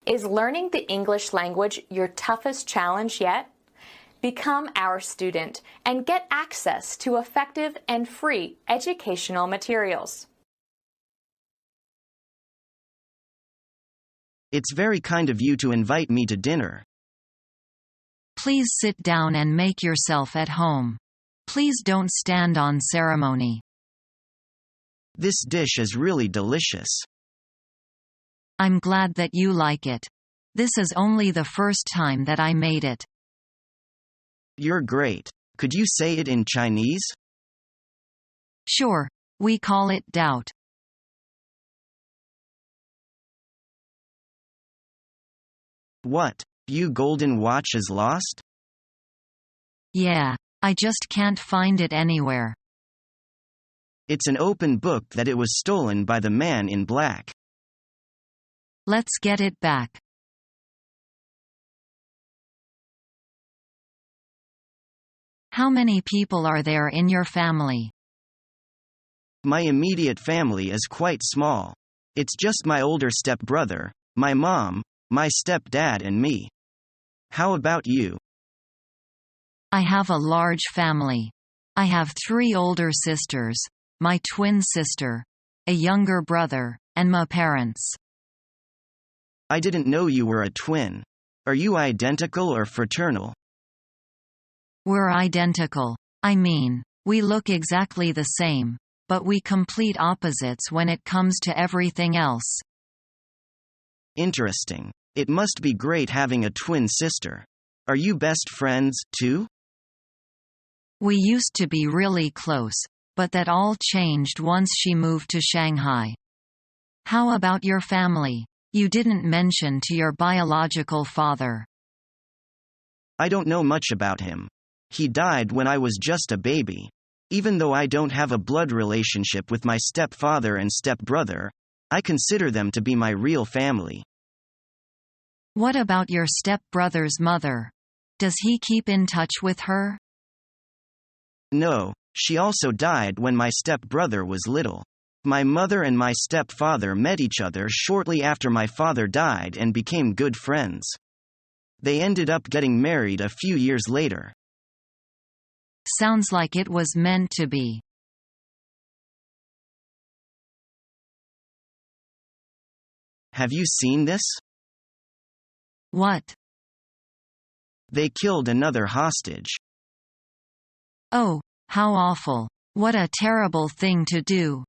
Is learning the English language your toughest challenge yet? Become our student and get access to effective and free educational materials. It's very kind of you to invite me to dinner. Please sit down and make yourself at home. Please don't stand on ceremony. This dish is really delicious. I'm glad that you like it. This is only the first time that I made it. You're great. Could you say it in Chinese? Sure, we call it doubt. What, your golden watch is lost? Yeah, I just can't find it anywhere. It's an open book that it was stolen by the man in black. Let's get it back. How many people are there in your family? My immediate family is quite small. It's just my older stepbrother, my mom, my stepdad and me. How about you? I have a large family. I have 3 older sisters, my twin sister, a younger brother, and my parents. I didn't know you were a twin. Are you identical or fraternal? We're identical. I mean, we look exactly the same, but we complete opposites when it comes to everything else. Interesting. It must be great having a twin sister. Are you best friends, too? We used to be really close, but that all changed once she moved to Shanghai. How about your family? You didn't mention to your biological father. I don't know much about him. He died when I was just a baby. Even though I don't have a blood relationship with my stepfather and stepbrother, I consider them to be my real family. What about your stepbrother's mother? Does he keep in touch with her? No, she also died when my stepbrother was little. My mother and my stepfather met each other shortly after my father died and became good friends. They ended up getting married a few years later. Sounds like it was meant to be. Have you seen this? What? They killed another hostage. Oh, how awful. What a terrible thing to do.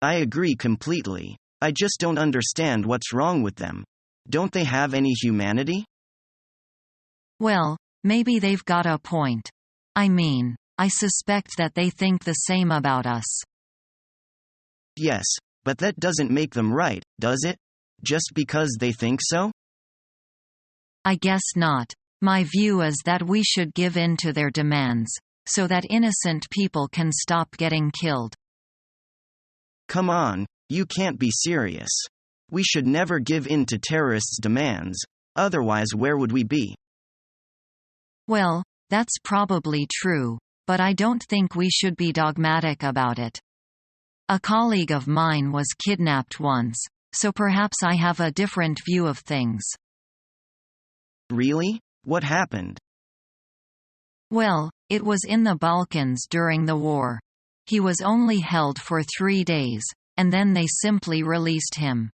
I agree completely. I just don't understand what's wrong with them. Don't they have any humanity? Well, maybe they've got a point. I mean, I suspect that they think the same about us. Yes, but that doesn't make them right, does it? Just because they think so? I guess not. My view is that we should give in to their demands, so that innocent people can stop getting killed. Come on, you can't be serious. We should never give in to terrorists' demands, otherwise where would we be? Well, that's probably true, but I don't think we should be dogmatic about it. A colleague of mine was kidnapped once, so perhaps I have a different view of things. Really? What happened? Well, it was in the Balkans during the war. He was only held for 3 days, and then they simply released him.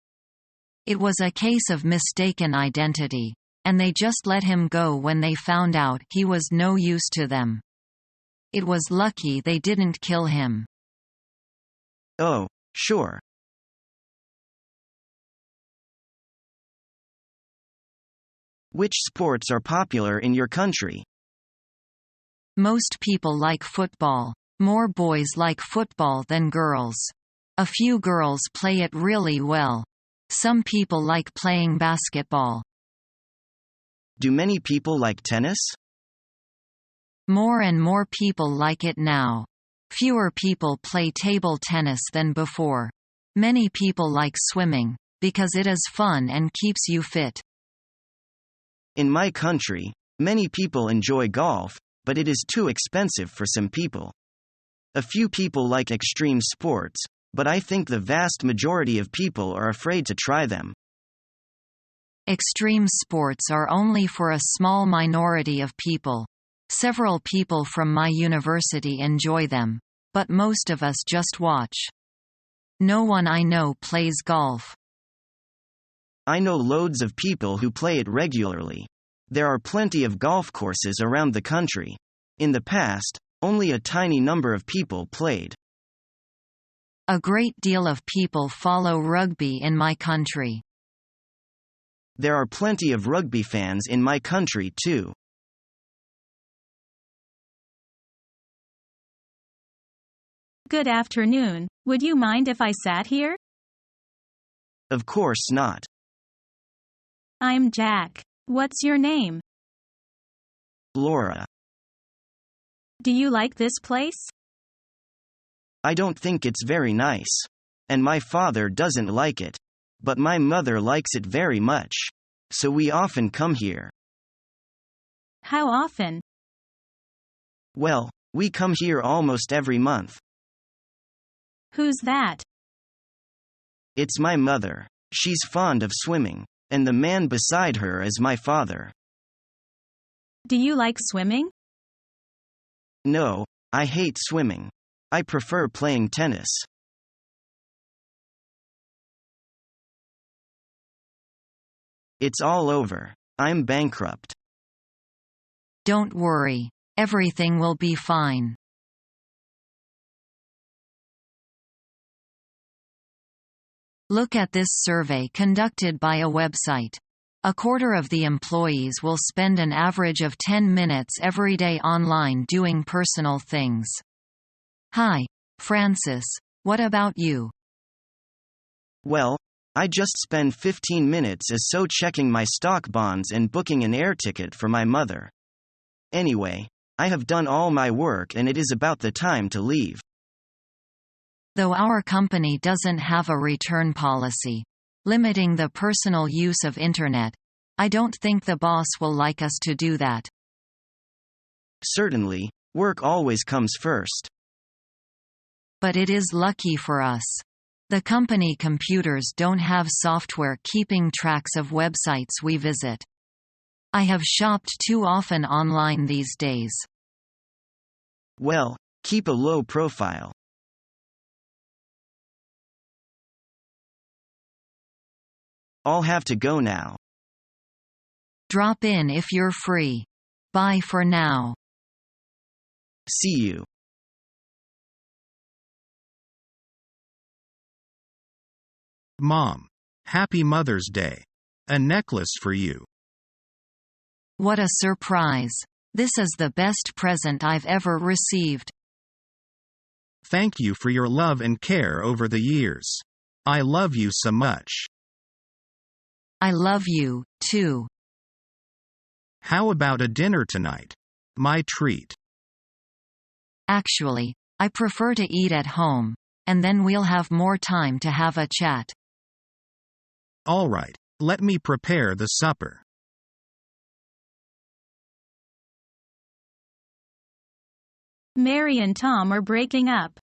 It was a case of mistaken identity, and they just let him go when they found out he was no use to them. It was lucky they didn't kill him. Oh, sure. Which sports are popular in your country? Most people like football. More boys like football than girls. A few girls play it really well. Some people like playing basketball. Do many people like tennis? More and more people like it now. Fewer people play table tennis than before. Many people like swimming, because it is fun and keeps you fit. In my country, many people enjoy golf, but it is too expensive for some people. A few people like extreme sports, but I think the vast majority of people are afraid to try them. Extreme sports are only for a small minority of people. Several people from my university enjoy them, but most of us just watch. No one I know plays golf. I know loads of people who play it regularly. There are plenty of golf courses around the country. In the past, only a tiny number of people played. A great deal of people follow rugby in my country. There are plenty of rugby fans in my country too. Good afternoon. Would you mind if I sat here? Of course not. I'm Jack. What's your name? Laura. Do you like this place? I don't think it's very nice. And my father doesn't like it. But my mother likes it very much. So we often come here. How often? Well, we come here almost every month. Who's that? It's my mother. She's fond of swimming. And the man beside her is my father. Do you like swimming? No, I hate swimming. I prefer playing tennis. It's all over. I'm bankrupt. Don't worry. Everything will be fine. Look at this survey conducted by a website. A quarter of the employees will spend an average of 10 minutes every day online doing personal things. Hi, Francis. What about you? Well, I just spend 15 minutes or so checking my stock bonds and booking an air ticket for my mother. Anyway, I have done all my work and it is about the time to leave. Though our company doesn't have a return policy limiting the personal use of Internet, I don't think the boss will like us to do that. Certainly, work always comes first. But it is lucky for us. The company computers don't have software keeping tracks of websites we visit. I have shopped too often online these days. Well, keep a low profile. I'll have to go now. Drop in if you're free. Bye for now. See you. Mom. Happy Mother's Day. A necklace for you. What a surprise. This is the best present I've ever received. Thank you for your love and care over the years. I love you so much. I love you, too. How about a dinner tonight? My treat. Actually, I prefer to eat at home, and then we'll have more time to have a chat. All right, let me prepare the supper. Mary and Tom are breaking up.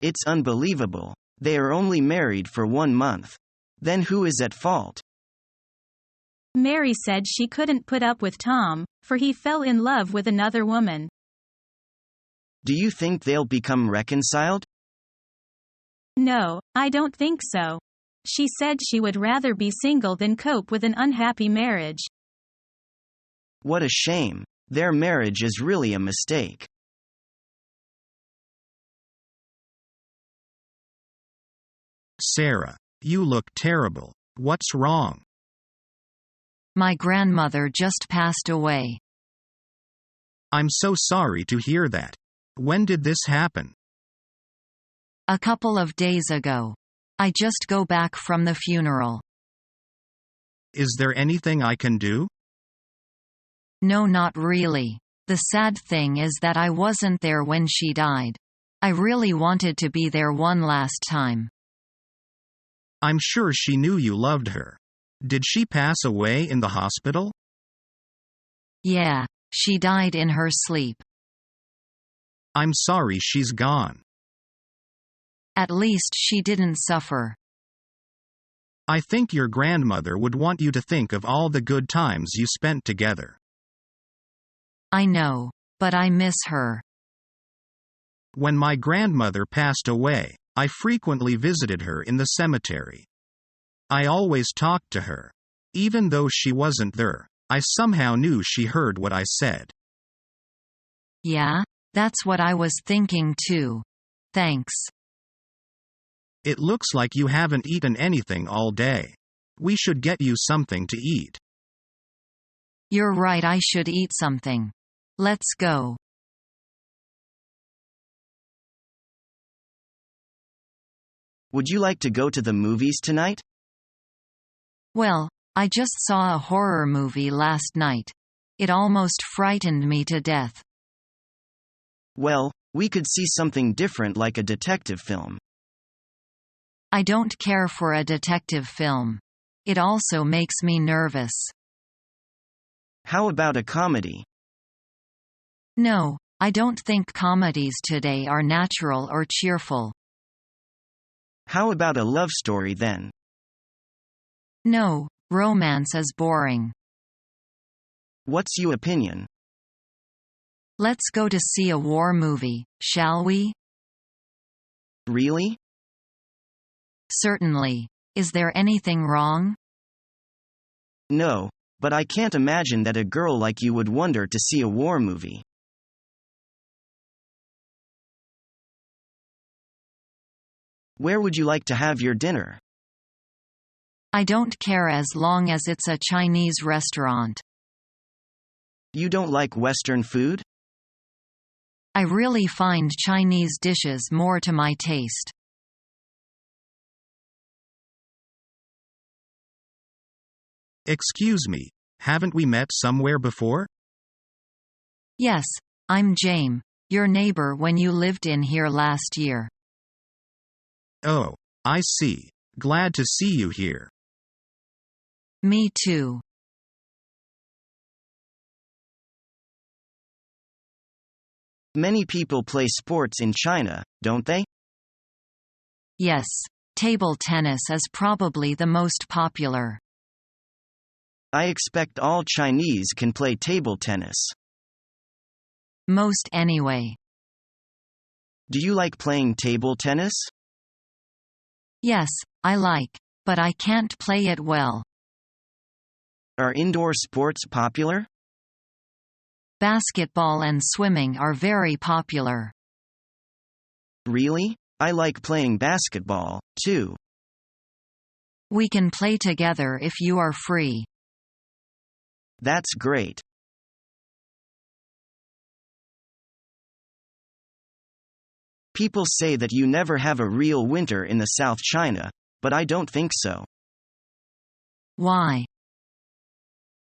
It's unbelievable. They are only married for 1 month. Then who is at fault? Mary said she couldn't put up with Tom, for he fell in love with another woman. Do you think they'll become reconciled? No, I don't think so. She said she would rather be single than cope with an unhappy marriage. What a shame. Their marriage is really a mistake. Sarah, you look terrible. What's wrong? My grandmother just passed away. I'm so sorry to hear that. When did this happen? A couple of days ago. I just go back from the funeral. Is there anything I can do? No, not really. The sad thing is that I wasn't there when she died. I really wanted to be there one last time. I'm sure she knew you loved her. Did she pass away in the hospital? Yeah, she died in her sleep. I'm sorry she's gone. At least she didn't suffer. I think your grandmother would want you to think of all the good times you spent together. I know, but I miss her. When my grandmother passed away, I frequently visited her in the cemetery. I always talked to her. Even though she wasn't there, I somehow knew she heard what I said. Yeah, that's what I was thinking too. Thanks. It looks like you haven't eaten anything all day. We should get you something to eat. You're right, I should eat something. Let's go. Would you like to go to the movies tonight? Well, I just saw a horror movie last night. It almost frightened me to death. Well, we could see something different like a detective film. I don't care for a detective film. It also makes me nervous. How about a comedy? No, I don't think comedies today are natural or cheerful. How about a love story then? No, romance is boring. What's your opinion? Let's go to see a war movie, shall we? Really? Certainly. Is there anything wrong? No, but I can't imagine that a girl like you would wonder to see a war movie. Where would you like to have your dinner? I don't care as long as it's a Chinese restaurant. You don't like Western food? I really find Chinese dishes more to my taste. Excuse me, haven't we met somewhere before? Yes, I'm James, your neighbor when you lived in here last year. Oh, I see. Glad to see you here. Me too. Many people play sports in China, don't they? Yes, table tennis is probably the most popular. I expect all Chinese can play table tennis. Most anyway. Do you like playing table tennis? Yes, I like, but I can't play it well. Are indoor sports popular? Basketball and swimming are very popular. Really? I like playing basketball, too. We can play together if you are free. That's great. People say that you never have a real winter in the South China, but I don't think so. Why?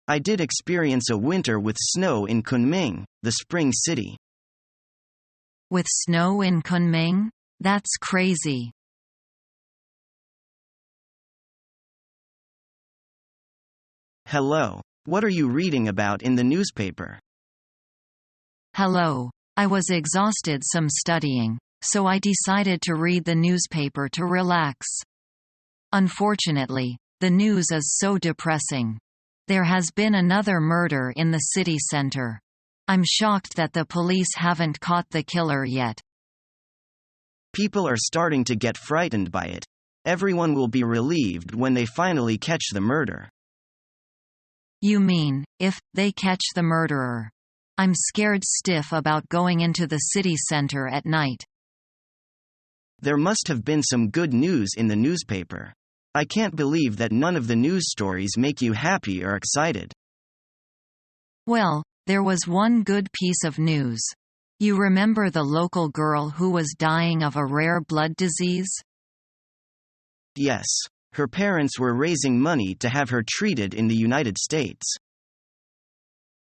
I did experience a winter with snow in Kunming, the spring city. With snow in Kunming? That's crazy. Hello. What are you reading about in the newspaper? Hello. I was exhausted some studying, so I decided to read the newspaper to relax. Unfortunately, the news is so depressing. There has been another murder in the city center. I'm shocked that the police haven't caught the killer yet. People are starting to get frightened by it. Everyone will be relieved when they finally catch the murder. You mean, if they catch the murderer? I'm scared stiff about going into the city center at night. There must have been some good news in the newspaper. I can't believe that none of the news stories make you happy or excited. Well, there was one good piece of news. You remember the local girl who was dying of a rare blood disease? Yes. Her parents were raising money to have her treated in the United States.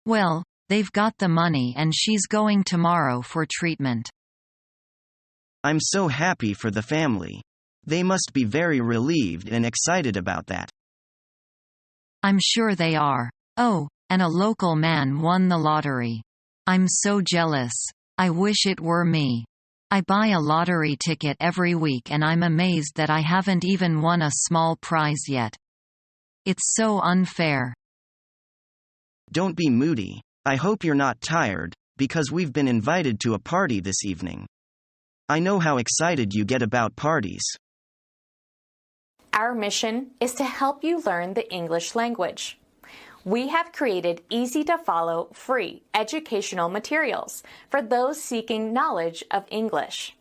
Well, they've got the money and she's going tomorrow for treatment. I'm so happy for the family. They must be very relieved and excited about that. I'm sure they are. Oh, and a local man won the lottery. I'm so jealous. I wish it were me. I buy a lottery ticket every week and I'm amazed that I haven't even won a small prize yet. It's so unfair. Don't be moody. I hope you're not tired, because we've been invited to a party this evening. I know how excited you get about parties. Our mission is to help you learn the English language. We have created easy-to-follow, free educational materials for those seeking knowledge of English.